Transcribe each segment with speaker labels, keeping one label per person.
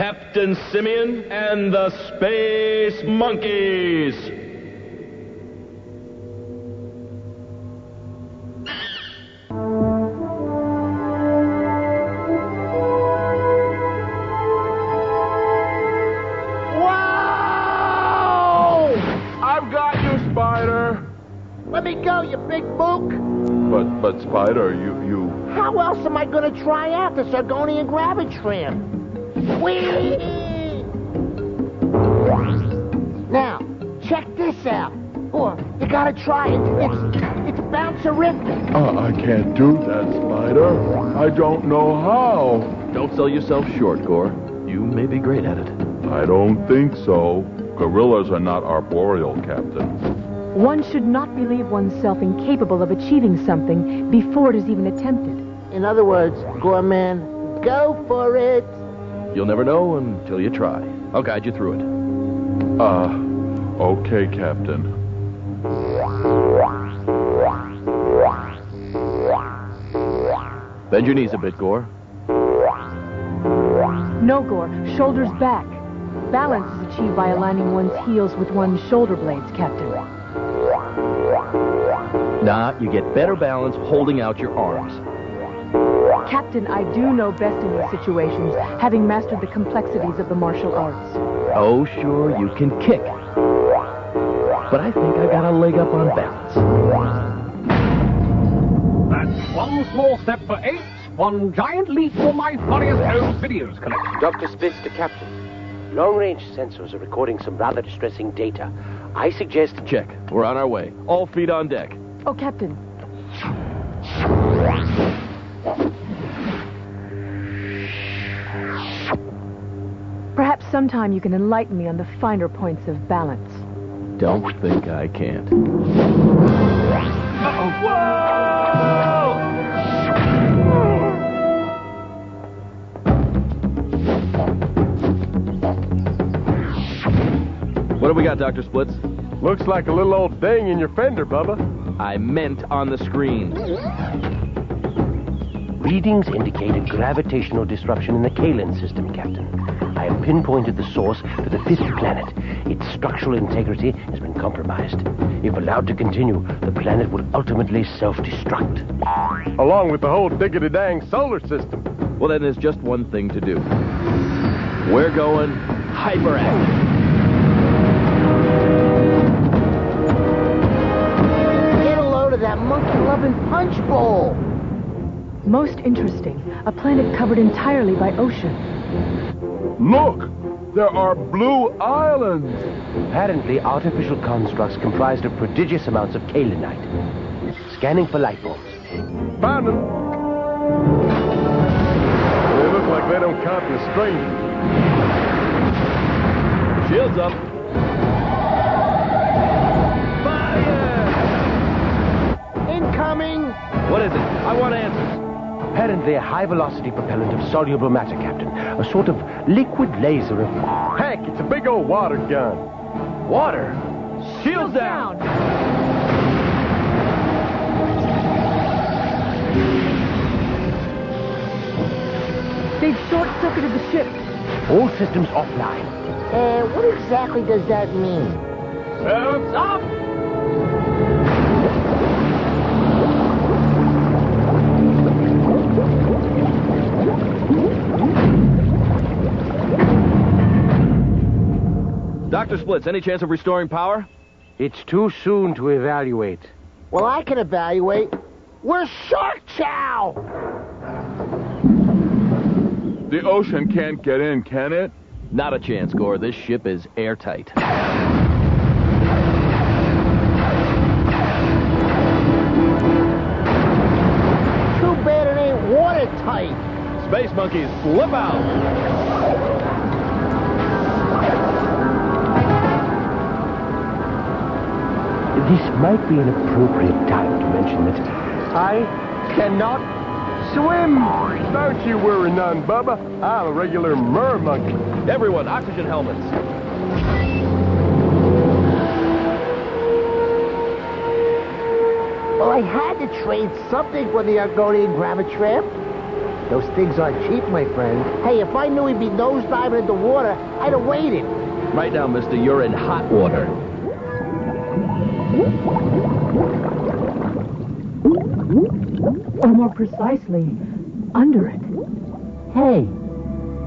Speaker 1: Captain Simian and the Space Monkeys.
Speaker 2: Whoa! I've got you, Spider.
Speaker 3: Let me go, you big book.
Speaker 2: But Spider, you...
Speaker 3: How else am I going to try out the Sargonian Gravitram? Whee! Now, check this out. Oh, you gotta try it. It's bouncerific.
Speaker 2: I can't do that, Spider. I don't know how.
Speaker 1: Don't sell yourself short, Gore. You may be great at it.
Speaker 2: I don't think so. Gorillas are not arboreal, Captain.
Speaker 4: One should not believe oneself incapable of achieving something before it is even attempted.
Speaker 3: In other words, Gorman, go for it.
Speaker 1: You'll never know until you try. I'll guide you through it.
Speaker 2: Okay, Captain.
Speaker 1: Bend your knees a bit, Gore.
Speaker 4: No, Gore. Shoulders back. Balance is achieved by aligning one's heels with one's shoulder blades, Captain.
Speaker 1: Nah, you get better balance holding out your arms.
Speaker 4: Captain, I do know best in these situations, having mastered the complexities of the martial arts.
Speaker 1: Oh, sure, you can kick. But I think I got a leg up on balance.
Speaker 5: That's one small step for apes, one giant leap for my funniest home videos collection.
Speaker 6: Dr. Spitz to Captain. Long-range sensors are recording some rather distressing data. I suggest...
Speaker 1: Check. We're on our way. All feet on deck.
Speaker 4: Oh, Captain. Perhaps sometime you can enlighten me on the finer points of balance.
Speaker 1: Don't think I can't.
Speaker 5: Uh-oh.
Speaker 1: What do we got, Dr. Splits?
Speaker 2: Looks like a little old ding in your fender, Bubba.
Speaker 1: I meant on the screen.
Speaker 6: Readings indicate a gravitational disruption in the Kalen system, Captain. I have pinpointed the source to the fifth planet. Its structural integrity has been compromised. If allowed to continue, the planet will ultimately self-destruct.
Speaker 2: Along with the whole diggity-dang solar system.
Speaker 1: Well, then there's just one thing to do. We're going hyperactive.
Speaker 3: Get a load of that monkey-loving punch bowl.
Speaker 4: Most interesting, a planet covered entirely by ocean.
Speaker 2: Look! There are blue islands!
Speaker 6: Apparently, artificial constructs comprised of prodigious amounts of kaolinite. Scanning for life forms.
Speaker 2: Found them! They look like they don't count as strangers.
Speaker 1: Shields up.
Speaker 3: Fire! Incoming!
Speaker 1: What is it? I want answers.
Speaker 6: Apparently a high-velocity propellant of soluble matter, Captain. A sort of liquid laser of...
Speaker 2: Heck, it's a big old water gun.
Speaker 1: Water. Shields down.
Speaker 4: They've short-circuited the ship.
Speaker 6: All systems offline.
Speaker 3: What exactly does that mean?
Speaker 5: Suits up!
Speaker 1: Dr. Splits, any chance of restoring power?
Speaker 6: It's too soon to evaluate.
Speaker 3: Well, I can evaluate. We're Shark Chow!
Speaker 2: The ocean can't get in, can it?
Speaker 1: Not a chance, Gore. This ship is airtight.
Speaker 3: Too bad it ain't watertight.
Speaker 1: Space Monkeys, flip out!
Speaker 6: This might be an appropriate time to mention that I cannot swim.
Speaker 2: Don't you worry none, Bubba. I'm a regular mermonkey.
Speaker 1: Everyone, oxygen helmets.
Speaker 3: Well, I had to trade something for the Argonian Gravitram. Those things aren't cheap, my friend. Hey, if I knew he'd be nosediving in the water, I'd have waited.
Speaker 1: Right now, mister, you're in hot water.
Speaker 4: Or more precisely, under it.
Speaker 3: Hey,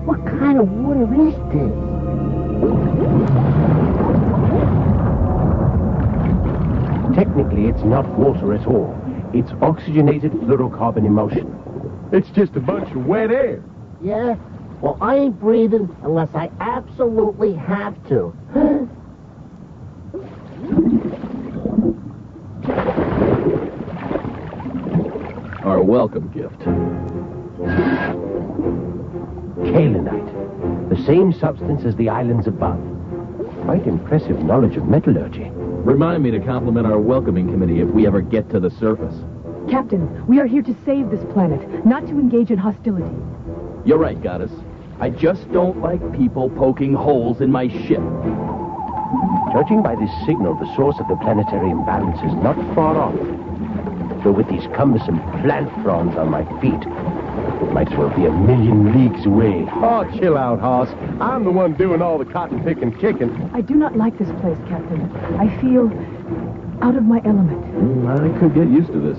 Speaker 3: what kind of water is this?
Speaker 6: Technically, it's not water at all. It's oxygenated fluorocarbon emulsion.
Speaker 7: It's just a bunch of wet air.
Speaker 3: Yeah? Well, I ain't breathing unless I absolutely have to.
Speaker 1: Our welcome gift.
Speaker 6: Kaolinite. The same substance as the islands above. Quite impressive knowledge of metallurgy.
Speaker 1: Remind me to compliment our welcoming committee if we ever get to the surface.
Speaker 4: Captain, we are here to save this planet, not to engage in hostility.
Speaker 1: You're right, Goddess. I just don't like people poking holes in my ship.
Speaker 6: Judging by this signal, the source of the planetary imbalance is not far off. Though with these cumbersome plant fronds on my feet, it might as well be a million leagues away.
Speaker 7: Oh, chill out, Hoss. I'm the one doing all the cotton-picking kicking.
Speaker 4: I do not like this place, Captain. I feel out of my element.
Speaker 1: I could get used to this.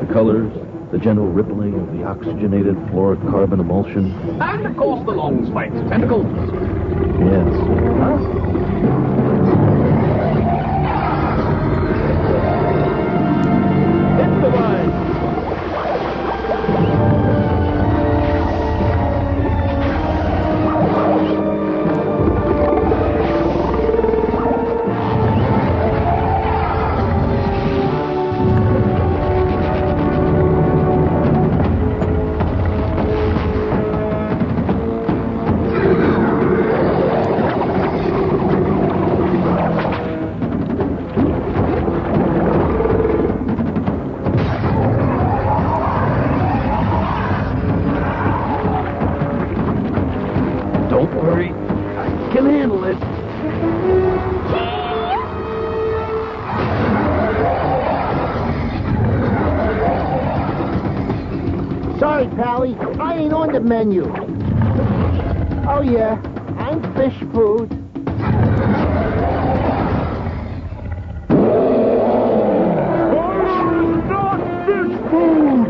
Speaker 1: The colors, the gentle rippling of the oxygenated fluorocarbon emulsion.
Speaker 5: And, of course, the long spikes of tentacles.
Speaker 1: Yes. Hit the line! Don't worry. I can handle it.
Speaker 3: Sorry, Pally, I ain't on the menu. Oh, yeah, I'm fish food.
Speaker 7: Not fish food!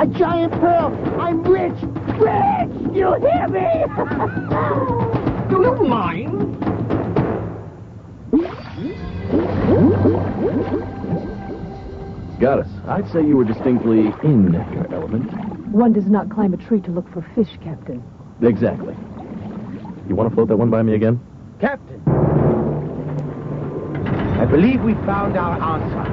Speaker 3: A giant pearl! I'm rich! Rich! You hear me?
Speaker 5: Do you mind?
Speaker 1: Goddess, I'd say you were distinctly in your element.
Speaker 4: One does not climb a tree to look for fish, Captain.
Speaker 1: Exactly. You want to float that one by me again?
Speaker 6: Captain, I believe we found our answer.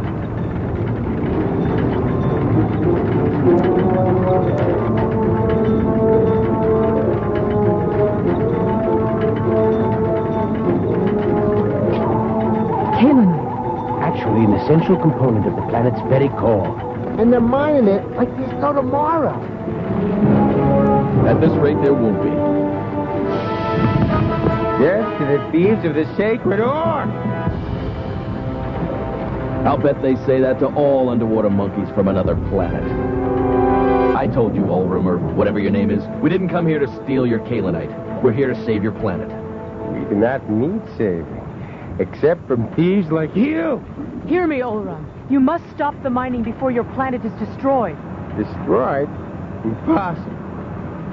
Speaker 4: Kaolinite.
Speaker 6: Actually, an essential component of the planet's very core.
Speaker 3: And they're mining it like there's no tomorrow.
Speaker 1: At this rate, there won't be.
Speaker 7: Death to the thieves of the sacred ore!
Speaker 1: I'll bet they say that to all underwater monkeys from another planet. I told you, Ulrim, or whatever your name is, we didn't come here to steal your Kaolinite. We're here to save your planet.
Speaker 7: We do not need saving, except from thieves like you.
Speaker 4: Hear me, Ulram. You must stop the mining before your planet is destroyed.
Speaker 7: Destroyed? Impossible.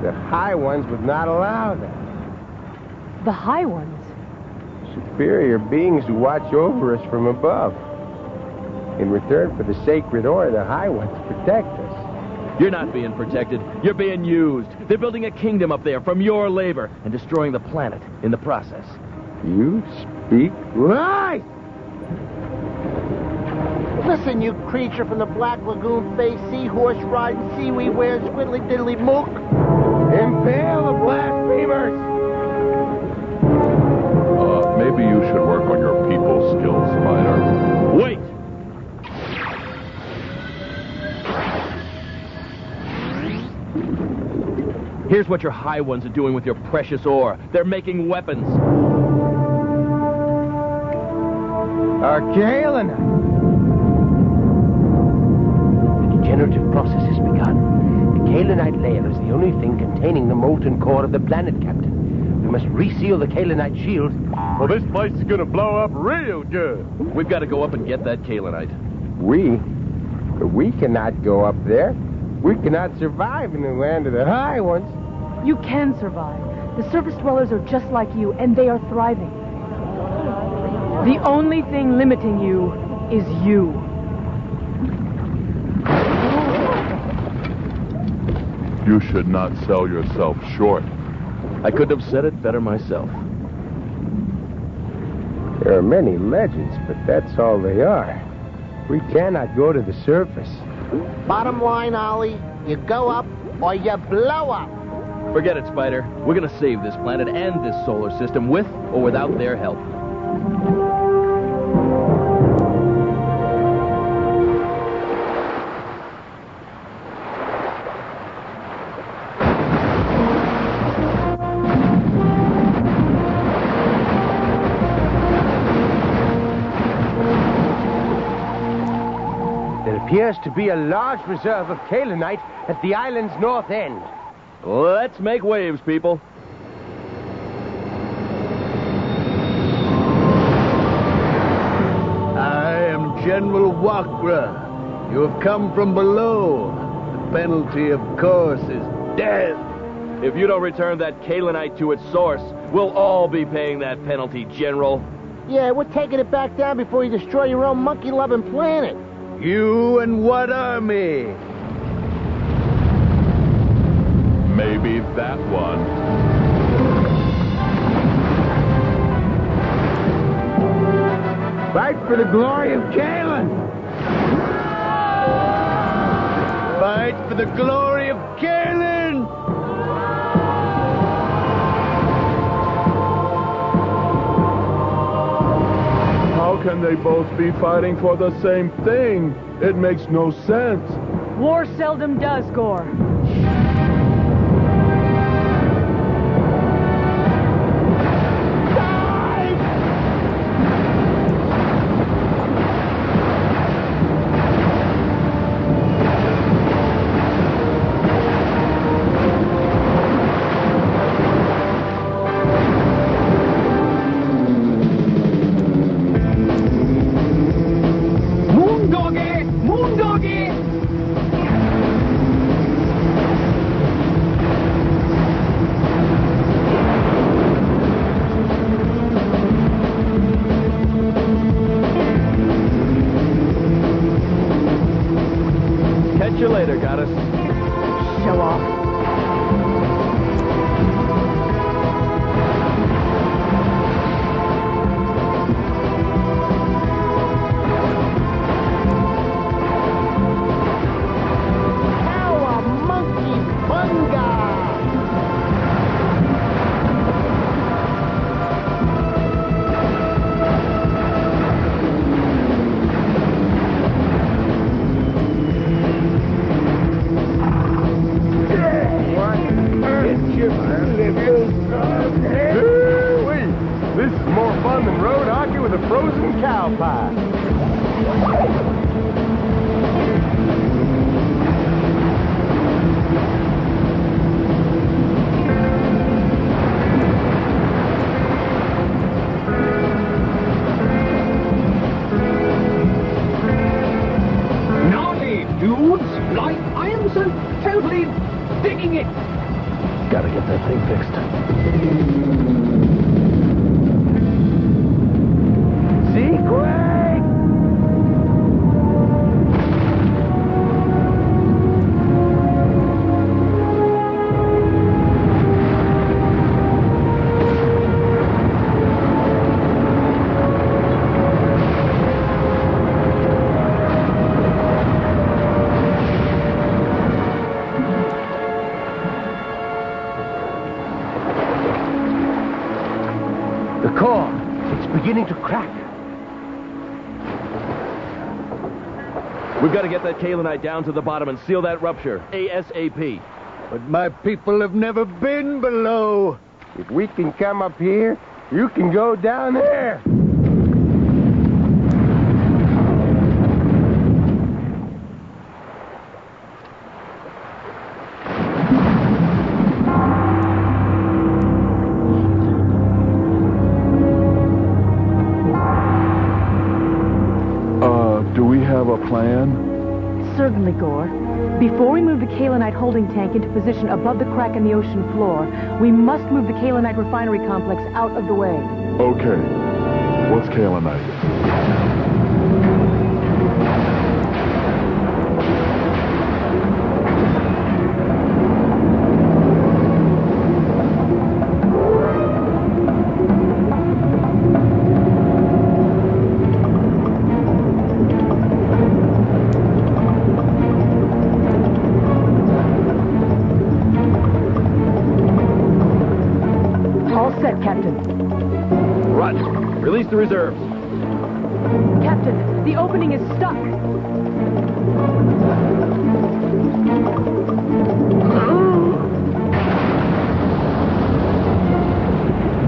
Speaker 7: The High Ones would not allow that.
Speaker 4: The High Ones.
Speaker 7: Superior beings who watch over us from above. In return for the sacred ore, the High Ones protect us.
Speaker 1: You're not being protected. You're being used. They're building a kingdom up there from your labor and destroying the planet in the process.
Speaker 7: You speak right!
Speaker 3: Listen, you creature from the Black Lagoon face, seahorse riding, seaweed wearing, squiddly diddly mook.
Speaker 7: Impale the blasphemers!
Speaker 2: Maybe you should work on your people skills, Spider.
Speaker 1: Wait! Here's what your High Ones are doing with your precious ore. They're making weapons.
Speaker 7: Our kaolinite.
Speaker 6: The degenerative process has begun. The kaolinite layer is the only thing containing the molten core of the planet, Captain. We must reseal the kaolinite shield.
Speaker 8: Well, this place is gonna blow up real good.
Speaker 1: We've got to go up and get that kaolinite.
Speaker 7: We cannot go up there. We cannot survive in the land of the high ones.
Speaker 4: You can survive. The surface dwellers are just like you, and they are thriving. The only thing limiting you is you.
Speaker 2: You should not sell yourself short.
Speaker 1: I couldn't have said it better myself.
Speaker 7: There are many legends, but that's all they are. We cannot go to the surface.
Speaker 3: Bottom line, Ollie, you go up or you blow up.
Speaker 1: Forget it, Spider. We're going to save this planet and this solar system with or without their help.
Speaker 6: There appears to be a large reserve of kaolinite at the island's north end.
Speaker 1: Let's make waves, people.
Speaker 9: I am General Wakra. You have come from below. The penalty, of course, is death.
Speaker 1: If you don't return that kaolinite to its source, we'll all be paying that penalty, General.
Speaker 3: Yeah, we're taking it back down before you destroy your own monkey-loving planet.
Speaker 9: You and what army?
Speaker 2: Maybe that one.
Speaker 7: Fight for the glory of Kalen!
Speaker 9: Fight for the glory of Kalen!
Speaker 2: How can they both be fighting for the same thing? It makes no sense.
Speaker 4: War seldom does, Gore.
Speaker 1: Catch you later, Goddess.
Speaker 4: Show off.
Speaker 7: This is more fun than road hockey with a frozen cow pie.
Speaker 5: Naughty dudes! Like, I am so totally digging it!
Speaker 1: Gotta get that thing fixed.
Speaker 6: The core, it's beginning to crack.
Speaker 1: We've got to get that kaolinite down to the bottom and seal that rupture. ASAP.
Speaker 9: But my people have never been below.
Speaker 7: If we can come up here, you can go down there.
Speaker 2: have a plan?
Speaker 4: Certainly, Gore. Before we move the kaolinite holding tank into position above the crack in the ocean floor, we must move the kaolinite refinery complex out of the way.
Speaker 2: Okay. What's kaolinite?
Speaker 1: Release the reserves.
Speaker 4: Captain, the opening is stuck.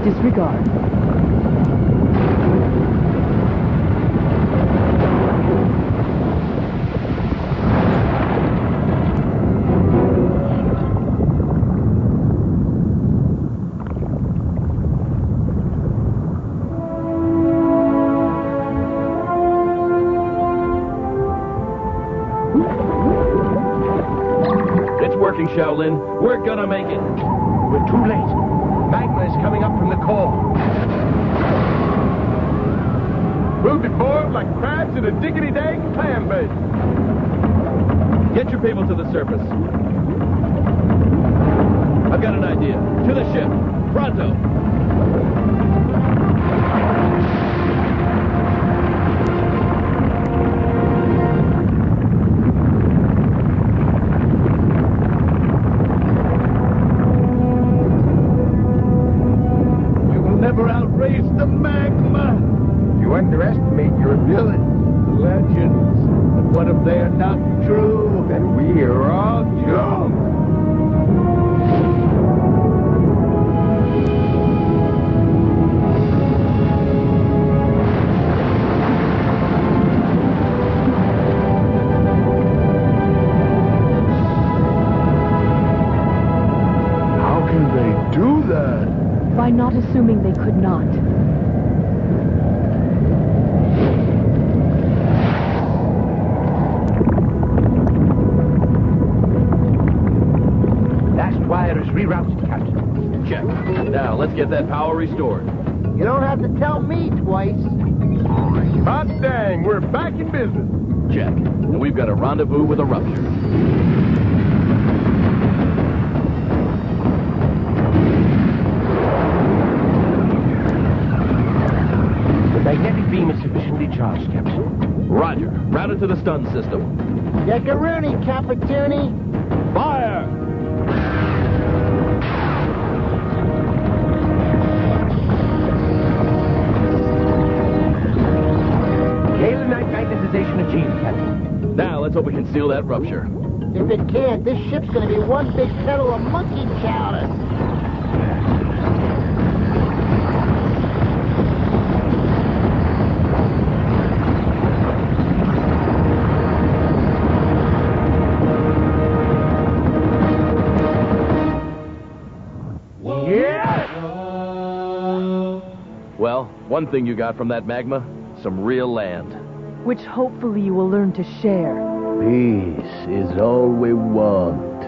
Speaker 4: Disregard.
Speaker 1: Shaolin, we're gonna make it.
Speaker 6: We're too late. Magma is coming up from the core.
Speaker 8: We'll be boiled like crabs in a diggity-dang clam bake.
Speaker 1: Get your people to the surface. I've got an idea. To the ship. Pronto.
Speaker 9: The magma!
Speaker 7: You underestimate your ability.
Speaker 9: Legends. But what if they are not true?
Speaker 7: Then we are all junk.
Speaker 2: How can they do that?
Speaker 4: By not assuming they could not.
Speaker 6: Last wire is rerouted, Captain.
Speaker 1: Check. Now, let's get that power restored.
Speaker 3: You don't have to tell me twice.
Speaker 8: Hot dang, we're back in business.
Speaker 1: Check. And we've got a rendezvous with a rupture.
Speaker 6: The magnetic beam is sufficiently charged, Captain.
Speaker 1: Roger. Route it to the stun system.
Speaker 3: Deckaroonie, Capituni.
Speaker 1: Fire!
Speaker 6: Kaolinite magnetization achieved, Captain.
Speaker 1: Now, let's hope we can seal that rupture.
Speaker 3: If it can't, this ship's gonna be one big kettle of monkey chowder.
Speaker 1: Well, one thing you got from that magma, some real land.
Speaker 4: Which hopefully you will learn to share.
Speaker 9: Peace is all we want.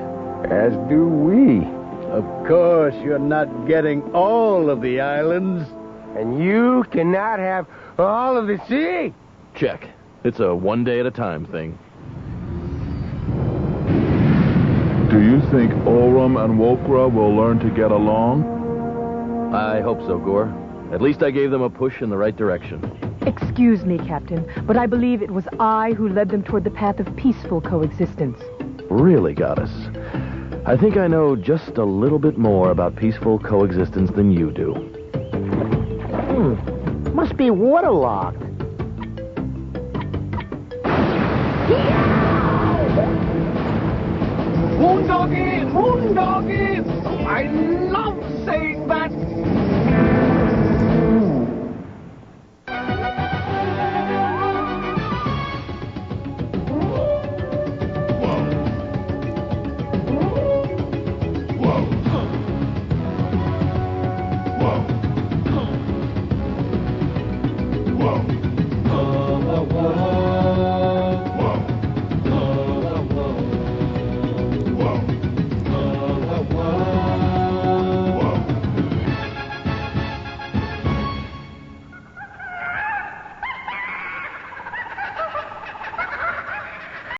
Speaker 7: As do we.
Speaker 9: Of course, you're not getting all of the islands.
Speaker 7: And you cannot have all of the sea.
Speaker 1: Check. It's a one-day-at-a-time thing.
Speaker 2: Do you think Orem and Wokra will learn to get along?
Speaker 1: I hope so, Gore. At least I gave them a push in the right direction.
Speaker 4: Excuse me, Captain, but I believe it was I who led them toward the path of peaceful coexistence.
Speaker 1: Really, Goddess. I think I know just a little bit more about peaceful coexistence than you do.
Speaker 3: Must be waterlogged.
Speaker 5: Moondoggies! Moondoggies! I love